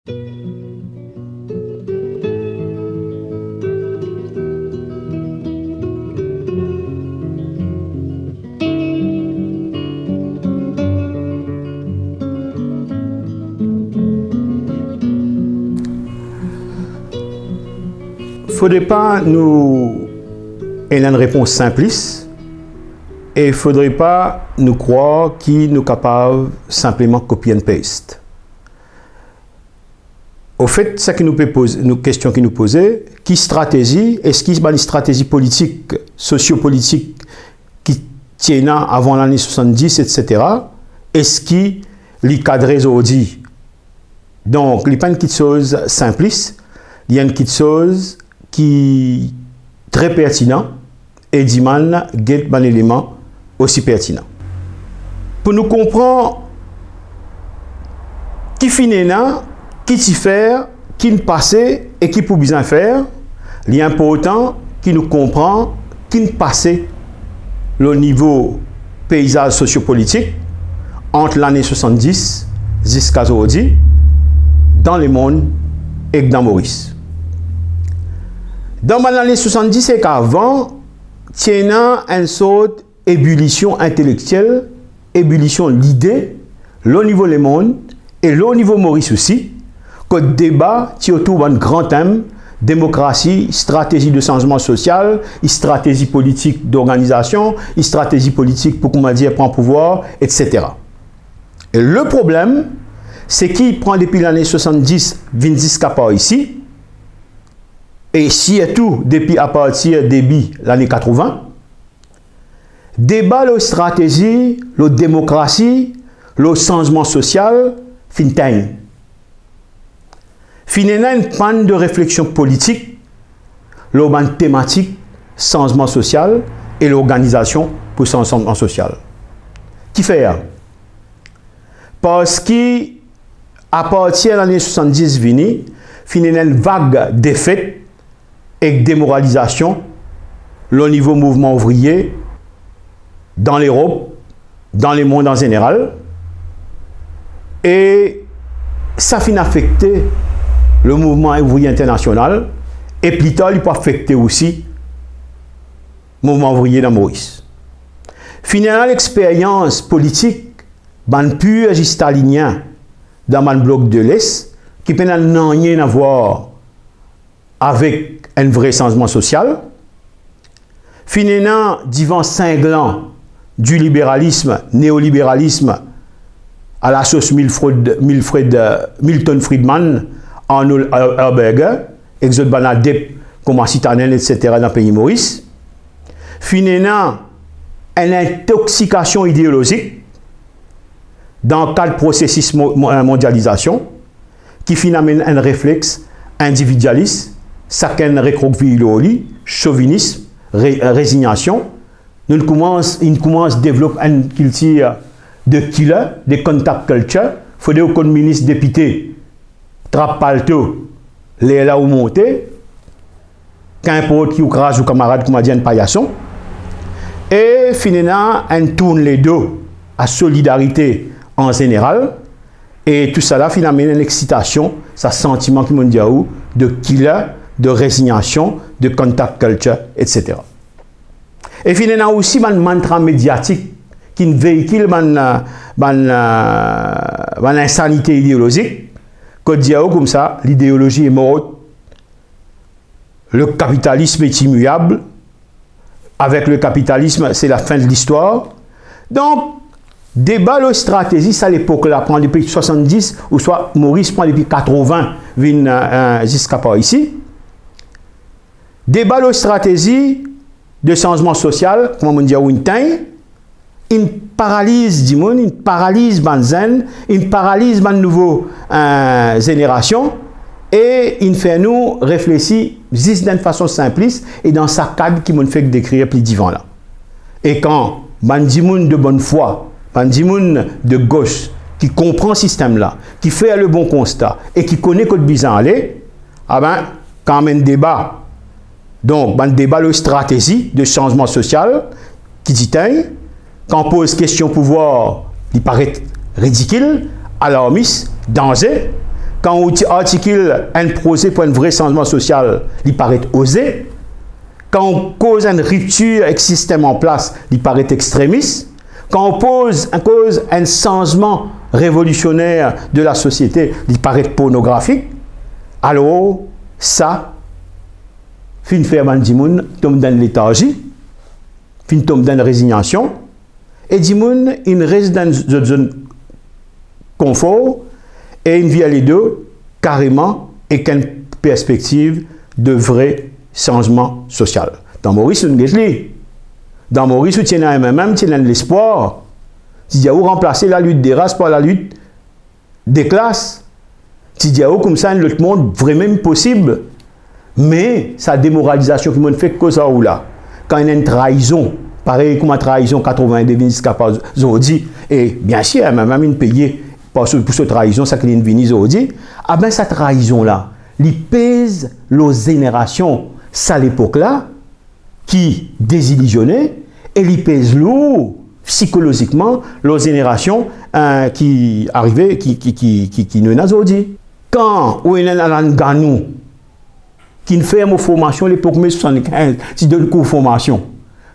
Il ne faudrait pas nous ayons une réponse simpliste et il ne faudrait pas nous croire qu'il nous capable simplement copier and paste. Au fait, ça qui nous peut poser, nos questions qui nous posaient, qui stratégie, est-ce qu'il y a une stratégie politique, sociopolitique qui tient avant l'année 70, etc. Est-ce qu'il y a cadré aujourd'hui? Donc, il n'y a pas une petite chose simpliste, il y a une petite chose qui est très pertinent et Diman get un élément aussi pertinent. Pour nous comprendre qui finit là, qui t'y faire, qui ne passait et qui peut bien faire, il est important qui nous comprend qui ne passait le niveau paysage sociopolitique entre l'année 70 jusqu'à aujourd'hui dans le monde et dans Maurice. Dans l'année 70 et qu'avant, il y a une sorte d'ébullition intellectuelle, ébullition d'idées, le niveau du monde et le niveau Maurice aussi, que le débat qui autour d'un grand thème, démocratie, stratégie de changement social, stratégie politique d'organisation, stratégie politique pour, comment dire, prendre pouvoir, etc. Et le problème, c'est qu'il prend depuis l'année 70, 26 par ici, et si et tout depuis à partir de début l'année 80, débat la stratégie, la démocratie, le changement social, fin Finalement, une panne de réflexion politique, l'urban thématique, changement social et l'organisation pour ce changement social. Qui fait? Parce qu'à partir de l'année 70, finalement, une vague défaite et démoralisation, le niveau mouvement ouvrier dans l'Europe, dans le monde en général, et ça finit affecter le mouvement ouvrier international, et plus tard, il peut affecter aussi le mouvement ouvrier dans Maurice. Finalement, l'expérience politique, ban pur stalinien dans le bloc de l'Est, qui n'a rien à voir avec un vrai changement social. Finalement, divan cinglant du libéralisme, néolibéralisme, à la sauce Milton Friedman, Arnold Herberger, Exode Banadep, comme Citanen, etc. dans le pays Maurice. Finalement, une intoxication idéologique dans le cadre du processus mondialisation qui finalement un réflexe individualiste, chacun recroquevillé, chauvinisme, résignation. Il commence à développer une culture de killer, de contact culture. Il faut dire qu'un ministre député trappe palto, les là où monter, qu'importe qui ou crase ou camarade comme dit un paillasson. Et finalement, on tourne les dos à solidarité en général. Et tout ça là, finalement, une excitation, ça sentiment qui dit de killer, de résignation, de contact culture, etc. Et finalement aussi un mantra médiatique qui véhicule l'insanité idéologique, que dit comme ça, l'idéologie est morte, le capitalisme est immuable, avec le capitalisme, c'est la fin de l'histoire. Donc, débat de stratégie, ça à l'époque là, prend depuis 70, ou soit Maurice prend depuis 80, jusqu'à par ici. Débat de stratégie de changement social, comment on dit, une paralyse du monde, une paralyse Banzen, une paralyse de nouveau génération, et il fait nous réfléchir juste d'une façon simpliste et dans sa cadre qui m'a fait décrire plus divin là. Et quand Bandimoun de bonne foi, Bandimoun de gauche, qui comprend ce système là, qui fait le bon constat et qui connaît que le bizarre aller, ah ben, quand même débat. Donc, un débat de stratégie de changement social qui dit quand on pose question pouvoir, il paraît ridicule, alarmiste, danger. quand on articule un projet pour un vrai changement social, il paraît osé. Quand on cause une rupture avec le système en place, il paraît extrémiste. Quand on cause un changement révolutionnaire de la société, il paraît pornographique. Alors, ça, fin faire Dimoun tombe dans léthargie, fin tombe dans la résignation, et Dimoun, il reste dans une zone confort, et il vit à les deux, carrément, et qu'une perspective de vrai changement social. Dans Maurice, on est dans Maurice, on a même l'espoir. Si on remplacer la lutte des races par la lutte des classes, si comme ça, l'autre monde vraiment possible. Mais sa démoralisation qui m'a fait que ça ou là, quand il y a une trahison, pareil comme la trahison 92 jusqu'à aujourd'hui, et bien sûr, même une payée pour ce trahison, ça qui est venu aujourd'hui, ah ben cette trahison-là, il pèse les générations, ça à l'époque-là, qui désillusionnait, et il pèse lourd psychologiquement les générations qui arrivaient, qui nous aujourd'hui. Quand on est dans un ganou, qui fait une formation à l'époque 1975, qui donne une formation.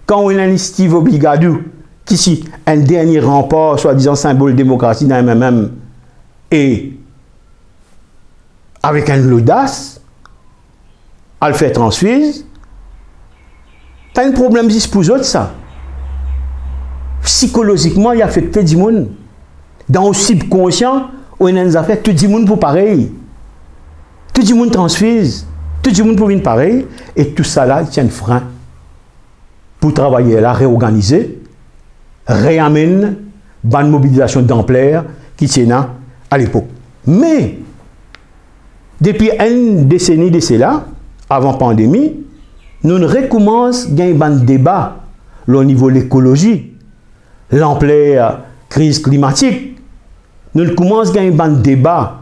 Quand on a un Steve Obligadou, qui est un dernier rempart, soi-disant symbole de démocratie dans le MMM, et avec un l'audace, à le faire transfuse, t'as un problème juste pour eux, ça. Psychologiquement, il a fait tout le monde. Dans le subconscient, on a fait tout le monde pour pareil. Tout le monde transfuse. Tout le monde pour venir pareil, et tout ça là, il tient un frein pour travailler là, réorganiser, réamène une mobilisation d'ampleur qui tient à l'époque. Mais, depuis une décennie de cela, avant la pandémie, nous recommençons à gagner un débat au niveau de l'écologie, l'ampleur crise climatique. Nous commençons à gagner un débat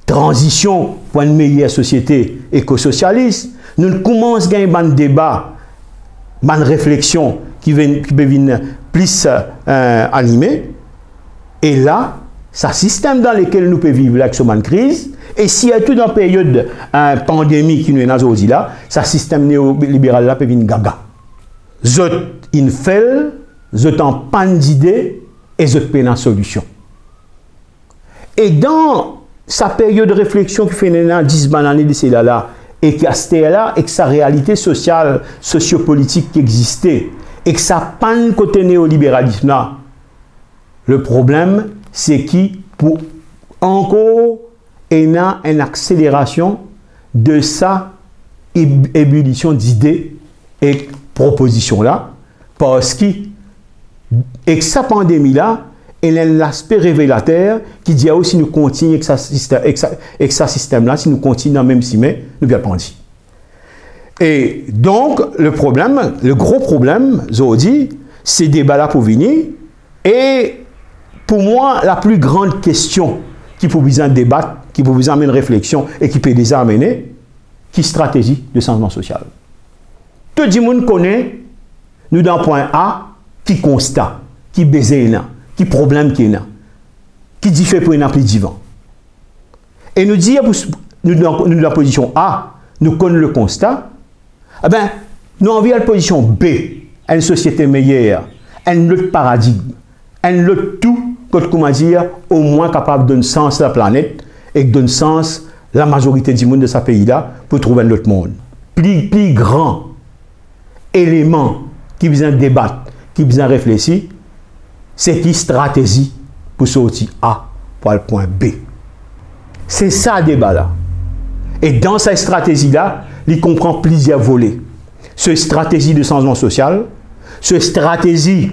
transition pour une meilleure société éco-socialiste. Nous commençons à gagner un débat, une réflexion qui peut venir plus animée. Et là, c'est un système dans lequel nous pouvons vivre avec cette crise. Et s'il y a tout dans la période pandémie qui nous est aujourd'hui là, ce système néolibéral là peut venir gaga. Zot in fait, zot en panne d'idées et zot peine en solution. Et dans sa période de réflexion qui fait 10 années de cela là, et qui a là, et que sa réalité sociale, sociopolitique qui existait, et que sa panne côté néolibéralisme là, le problème, c'est qui, pour encore, il y a une accélération de sa ébullition d'idées et propositions là, parce que, et que sa pandémie là, elle a l'aspect révélateur qui dit aussi si nous continuons avec ce système-là, si nous continuons dans le même ciment, nous ne pouvons pas dire. Et donc, le gros problème, aujourd'hui, c'est des débats-là pour venir. Et pour moi, la plus grande question qui peut vous en débattre, qui peut vous amener une réflexion et qui peut les amener, qui est stratégie de changement social. Tout le monde connaît, nous dans le point A, qui constate, qui baise là. Qui problème qui est là, qui dit fait pour une appli divan. Et nous dire, nous dans la position A, nous connaissons le constat, eh ben, nous envoyons la position B, une société meilleure, un autre paradigme, un autre tout, comment dire, au moins capable de donner sens à la planète et de donner sens à la majorité du monde de ce pays-là pour trouver un autre monde. Plus grand élément qui besoin de débattre, qui besoin de réfléchir, c'est qui stratégie pour sortir A pour le point B. C'est ça le débat là. Et dans cette stratégie-là, il comprend plusieurs volets. Cette stratégie de changement social, cette stratégie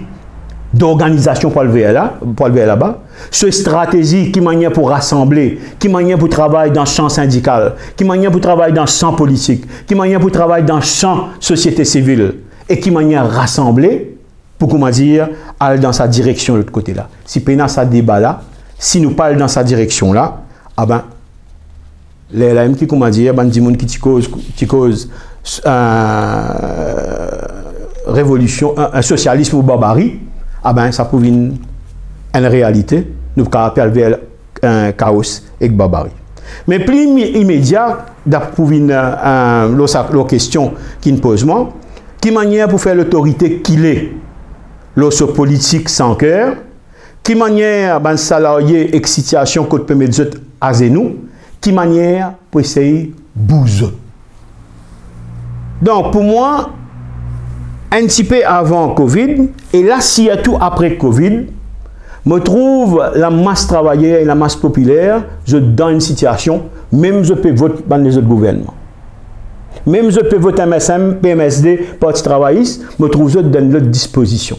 d'organisation pour lever là-bas, cette stratégie qui manière pour rassembler, qui manière pour travailler dans le champ syndical, qui manière pour travailler dans le champ politique, qui manière pour travailler dans le champ société civile, et qui manière rassembler pour comment dire, aller dans sa direction de l'autre côté là. Si pendant ce débat là, si nous parlons dans sa direction là, ah ben, les LM qui comment dire, ben du monde qui cause révolution, un socialisme ou barbarie, ah ben ça prouve une réalité. Nous pouvons appeler un chaos et barbarie. Mais plus immédiat, d'approuver l'autre question qui me pose moi, qui manière pour faire l'autorité qu'il est, l'autre politique sans cœur, qui manière ban salarié et situation qu'on peut mettre à nous, qui manière pour essayer bouger. Donc pour moi, un petit peu avant Covid, et là, s'il y a tout après Covid, me trouve la masse travaillée et la masse populaire, je dans une situation, même je peux voter dans les autres gouvernements. Même je peux voter MSM, PMSD, Parti travailliste, me trouve je dans l'autre disposition.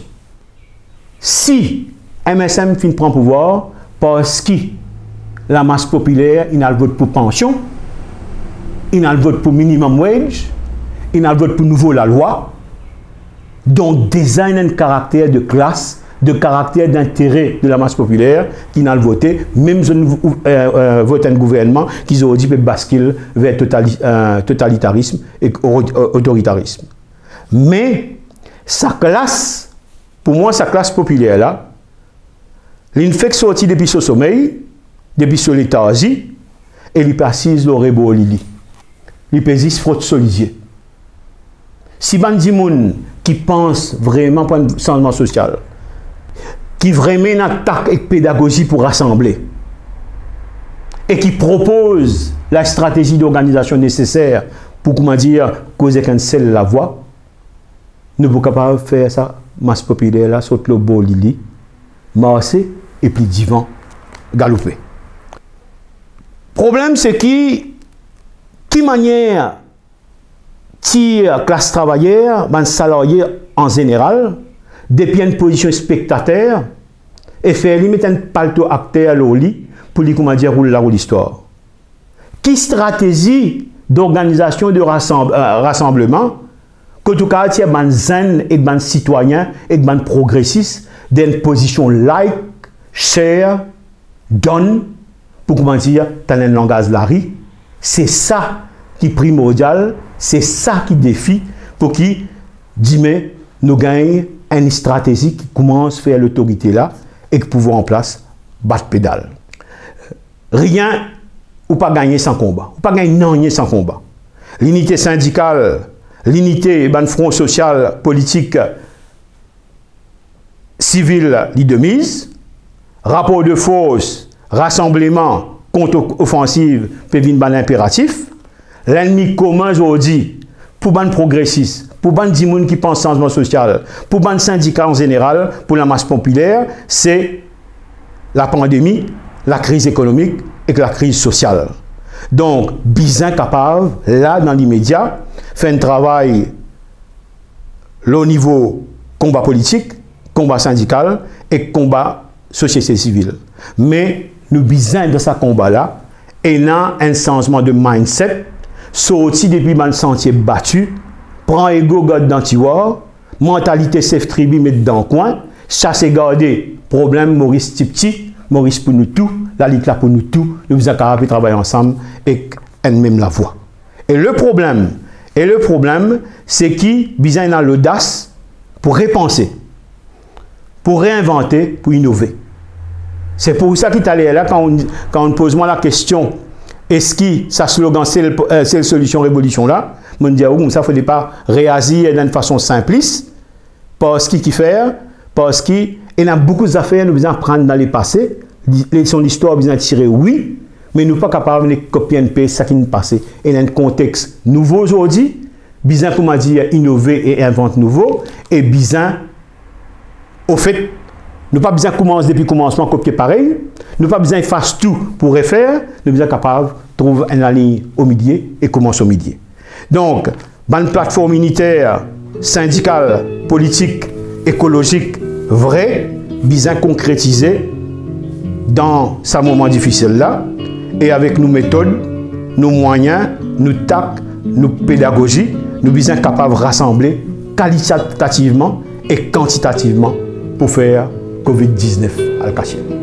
Si MSM finit prend pouvoir, parce que la masse populaire, il a le vote pour pension, il a le vote pour minimum wage, il a le vote pour nouveau la loi, donc design un caractère de classe, de caractère d'intérêt de la masse populaire qui n'a le voté, même si vote un gouvernement qui aurait dit basculer vers totalitarisme et autoritarisme. Mais sa classe, pour moi, sa classe populaire là, il fait sortir depuis ce sommeil, depuis ce léthargie, et il précise le rebo lili. Il précise fraude solidier. Si bandi moun qui pense vraiment pour un changement social, qui vraiment une attaque et pédagogie pour rassembler, et qui propose la stratégie d'organisation nécessaire pour, comment dire, causer qu'un seul la voix, nous sommes capables de faire ça, masse populaire là, saute le beau lili, marcher et puis divan galoper. Problème c'est qui manière tire classe travaillère, ben salarié en général, depuis une position spectateur et faire limite un palto acteur à l'oli pour lui, comment dire, rouler la roue l'histoire. Qui stratégie d'organisation de rassemblement que tout cas il y a des zen et des citoyens et des progressistes d'une position like, share, donne pour, comment dire, dans un langage lari. C'est ça qui est primordial, c'est ça qui défie pour qui dit mais nous gagnons une stratégie qui commence à faire l'autorité là et qui pouvons en place battre pédale. Rien ou pas gagner sans combat, ou pas gagner sans combat. L'unité syndicale, l'unité ban front social, politique, civil, de mise, rapport de force, rassemblement, contre-offensive, pévin ban impératif. L'ennemi commun aujourd'hui, pour ban progressistes, pour ban dimoun qui pense changement social, pour ban syndicats en général, pour la masse populaire, c'est la pandémie, la crise économique et la crise sociale. Donc, bien capable, là, dans l'immédiat, faire un travail au niveau combat politique, combat syndical et combat société civile. Mais nous besoin de ce combat-là, et là, un changement de mindset, sorti depuis le sentier battu, prend ego god dans tiroir, mentalité safe tribu mettre dans le coin, chasser garder, problème Maurice Tipti, Maurice pour nous tous, la lutte là pour nous tous, nous sommes capables de travailler ensemble et même la voix. Et le problème, c'est qui besoin dans l'audace pour repenser, pour réinventer, pour innover. C'est pour ça qu'il est allé là quand on pose moi la question. Est-ce que sa slogan, c'est la solution révolution là? Je dis, oh, ça ne faut pas réagir d'une façon simpliste. Parce qu'il fait, parce qu'il y a beaucoup d'affaires nous besoin prendre dans les passés. Son histoire besoin tirer, oui, mais nous ne sommes pas capables de copier un peu ça qui nous passé. Et dans un contexte nouveau aujourd'hui, besoin, comment dire, innover et inventer nouveau. Et besoin, au fait, nous n'avons pas besoin de commencer depuis le commencement copier pareil. Nous n'avons pas besoin de faire tout pour refaire. Nous sommes capables de trouver une ligne au milieu et commencer au milieu. Donc, dans une plateforme unitaire, syndicale, politique, écologique, vraie, bien concrétisée dans ce moment difficile là, et avec nos méthodes, nos moyens, nos tacts, nos pédagogies, nous sommes capables de rassembler qualitativement et quantitativement pour faire COVID-19 à la cachette.